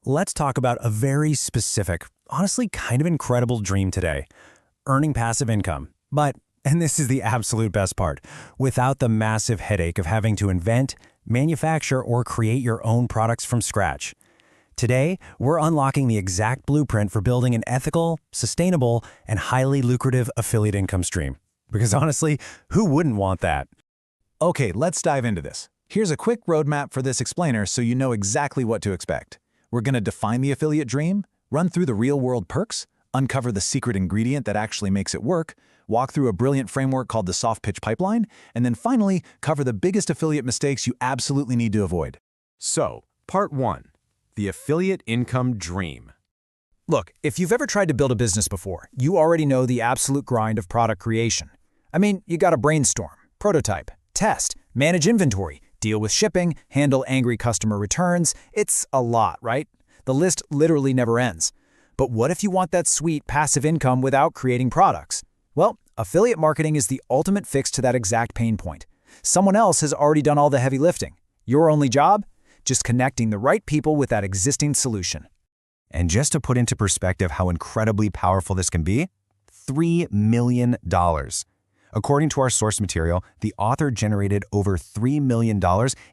let's talk about a very specific, honestly kind of incredible dream today, earning passive income. But, and this is the absolute best part, without the massive headache of having to invent, manufacture, or create your own products from scratch. Today, we're unlocking the exact blueprint for building an ethical, sustainable, and highly lucrative affiliate income stream. Because honestly, who wouldn't want that? Okay, let's dive into this. Here's a quick roadmap for this explainer so you know exactly what to expect. We're going to define the affiliate dream, run through the real-world perks, uncover the secret ingredient that actually makes it work, walk through a brilliant framework called the soft pitch pipeline, and then finally, cover the biggest affiliate mistakes you absolutely need to avoid. So, Part 1. The Affiliate Income Dream. Look, if you've ever tried to build a business before, you already know the absolute grind of product creation. I mean, you gotta brainstorm, prototype, test, manage inventory, deal with shipping, handle angry customer returns. It's a lot, right? The list literally never ends. But what if you want that sweet passive income without creating products? Well, affiliate marketing is the ultimate fix to that exact pain point. Someone else has already done all the heavy lifting. Your only job? Just connecting the right people with that existing solution. And just to put into perspective how incredibly powerful this can be, $3 million. According to our source material, the author generated over $3 million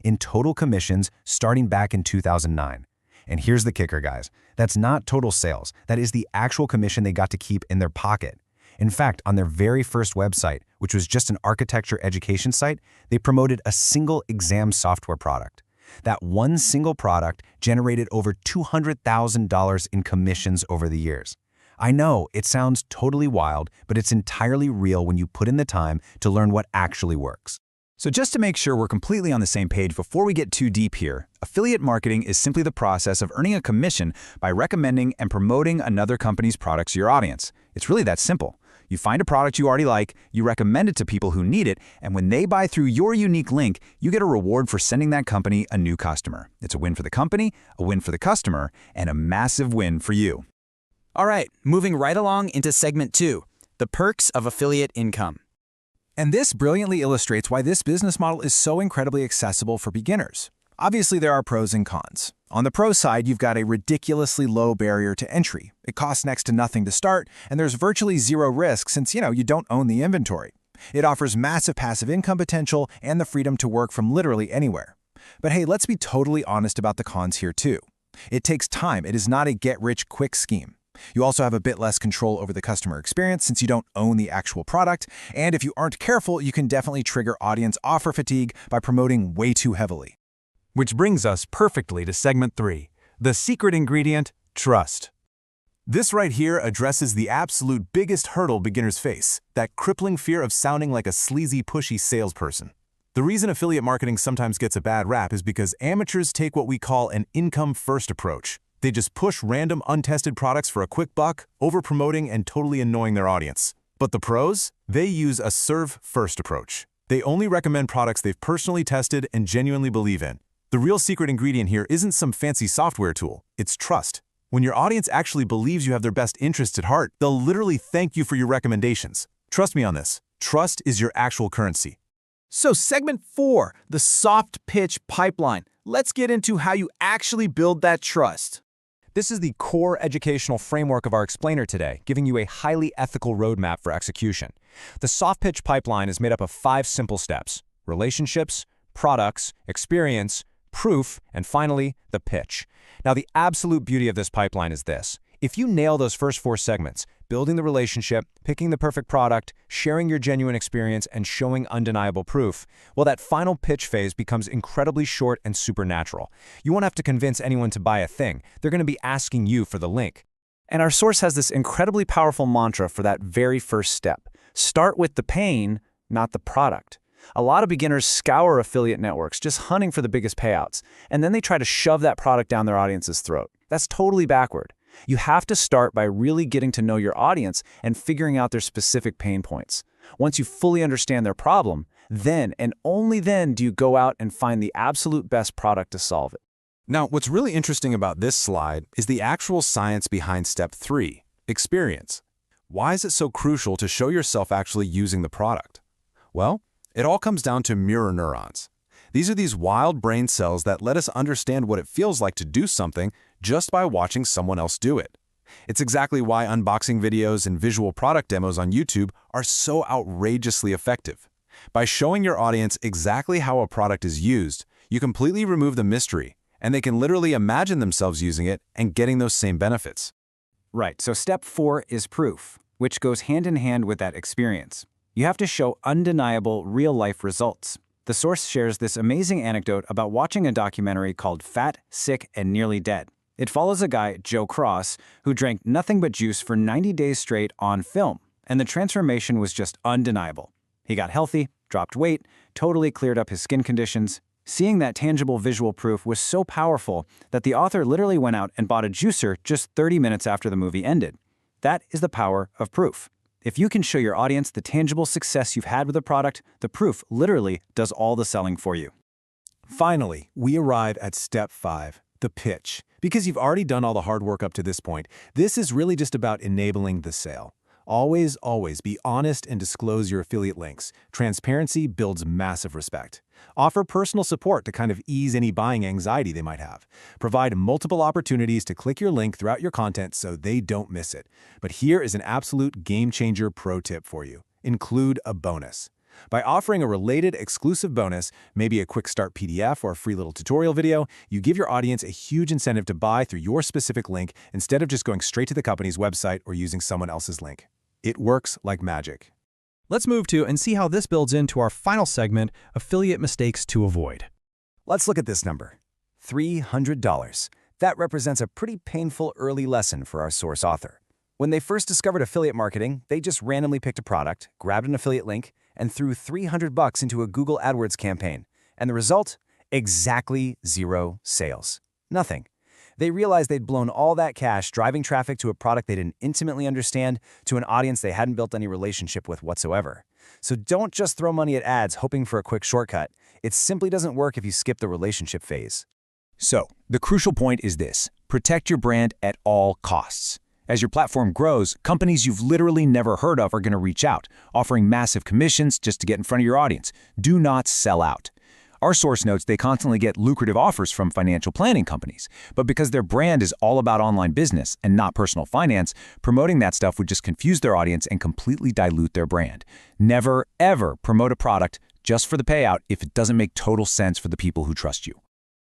in total commissions starting back in 2009. And here's the kicker, guys. That's not total sales. That is the actual commission they got to keep in their pocket. In fact, on their very first website, which was just an architecture education site, they promoted a single exam software product. That one single product generated over $200,000 in commissions over the years. I know, it sounds totally wild, but it's entirely real when you put in the time to learn what actually works. So just to make sure we're completely on the same page before we get too deep here, affiliate marketing is simply the process of earning a commission by recommending and promoting another company's products to your audience. It's really that simple. You find a product you already like, you recommend it to people who need it, and when they buy through your unique link, you get a reward for sending that company a new customer. It's a win for the company, a win for the customer, and a massive win for you. All right, moving right along into segment 2, the perks of affiliate income. And this brilliantly illustrates why this business model is so incredibly accessible for beginners. Obviously, there are pros and cons. On the pro side, you've got a ridiculously low barrier to entry. It costs next to nothing to start, and there's virtually zero risk since, you don't own the inventory. It offers massive passive income potential and the freedom to work from literally anywhere. But hey, let's be totally honest about the cons here too. It takes time. It is not a get-rich-quick scheme. You also have a bit less control over the customer experience since you don't own the actual product, and if you aren't careful, you can definitely trigger audience offer fatigue by promoting way too heavily. Which brings us perfectly to segment 3, the secret ingredient, trust. This right here addresses the absolute biggest hurdle beginners face, that crippling fear of sounding like a sleazy, pushy salesperson. The reason affiliate marketing sometimes gets a bad rap is because amateurs take what we call an income-first approach. They just push random, untested products for a quick buck, over-promoting and totally annoying their audience. But the pros? They use a serve-first approach. They only recommend products they've personally tested and genuinely believe in. The real secret ingredient here isn't some fancy software tool, it's trust. When your audience actually believes you have their best interests at heart, they'll literally thank you for your recommendations. Trust me on this. Trust is your actual currency. So segment 4, the soft pitch pipeline. Let's get into how you actually build that trust. This is the core educational framework of our explainer today, giving you a highly ethical roadmap for execution. The soft pitch pipeline is made up of 5 simple steps: relationships, products, experience, proof, and finally, the pitch. Now, the absolute beauty of this pipeline is this. If you nail those first 4 segments, building the relationship, picking the perfect product, sharing your genuine experience, and showing undeniable proof, well, that final pitch phase becomes incredibly short and supernatural. You won't have to convince anyone to buy a thing. They're going to be asking you for the link. And our source has this incredibly powerful mantra for that very first step. Start with the pain, not the product. A lot of beginners scour affiliate networks just hunting for the biggest payouts, and then they try to shove that product down their audience's throat. That's totally backward. You have to start by really getting to know your audience and figuring out their specific pain points. Once you fully understand their problem, then and only then do you go out and find the absolute best product to solve it. Now, what's really interesting about this slide is the actual science behind step 3, experience. Why is it so crucial to show yourself actually using the product? Well, it all comes down to mirror neurons. These are these wild brain cells that let us understand what it feels like to do something just by watching someone else do it. It's exactly why unboxing videos and visual product demos on YouTube are so outrageously effective. By showing your audience exactly how a product is used, you completely remove the mystery, and they can literally imagine themselves using it and getting those same benefits. Right, so step 4 is proof, which goes hand in hand with that experience. You have to show undeniable, real-life results. The source shares this amazing anecdote about watching a documentary called Fat, Sick, and Nearly Dead. It follows a guy, Joe Cross, who drank nothing but juice for 90 days straight on film, and the transformation was just undeniable. He got healthy, dropped weight, totally cleared up his skin conditions. Seeing that tangible visual proof was so powerful that the author literally went out and bought a juicer just 30 minutes after the movie ended. That is the power of proof. If you can show your audience the tangible success you've had with a product, the proof literally does all the selling for you. Finally, we arrive at step 5, the pitch. Because you've already done all the hard work up to this point, this is really just about enabling the sale. Always, always be honest and disclose your affiliate links. Transparency builds massive respect. Offer personal support to kind of ease any buying anxiety they might have. Provide multiple opportunities to click your link throughout your content so they don't miss it. But here is an absolute game-changer pro tip for you. Include a bonus. By offering a related exclusive bonus, maybe a quick start PDF or a free little tutorial video, you give your audience a huge incentive to buy through your specific link instead of just going straight to the company's website or using someone else's link. It works like magic. Let's move to and see how this builds into our final segment, affiliate mistakes to avoid. Let's look at this number, $300. That represents a pretty painful early lesson for our source author. When they first discovered affiliate marketing, they just randomly picked a product, grabbed an affiliate link, and threw $300 into a Google AdWords campaign. And the result? Exactly 0 sales. Nothing. They realized they'd blown all that cash driving traffic to a product they didn't intimately understand, to an audience they hadn't built any relationship with whatsoever. So don't just throw money at ads hoping for a quick shortcut. It simply doesn't work if you skip the relationship phase. So, the crucial point is this: protect your brand at all costs. As your platform grows, companies you've literally never heard of are going to reach out, offering massive commissions just to get in front of your audience. Do not sell out. Our source notes they constantly get lucrative offers from financial planning companies, but because their brand is all about online business and not personal finance, promoting that stuff would just confuse their audience and completely dilute their brand. Never, ever promote a product just for the payout if it doesn't make total sense for the people who trust you.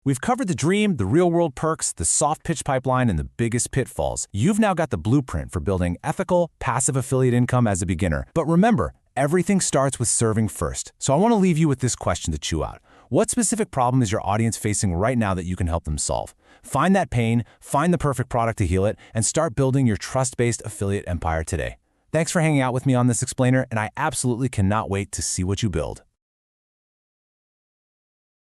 We've covered the dream, the real-world perks, the soft pitch pipeline, and the biggest pitfalls. You've now got the blueprint for building ethical, passive affiliate income as a beginner. But remember, everything starts with serving first. So I want to leave you with this question to chew out. What specific problem is your audience facing right now that you can help them solve? Find that pain, find the perfect product to heal it, and start building your trust-based affiliate empire today. Thanks for hanging out with me on this explainer, and I absolutely cannot wait to see what you build.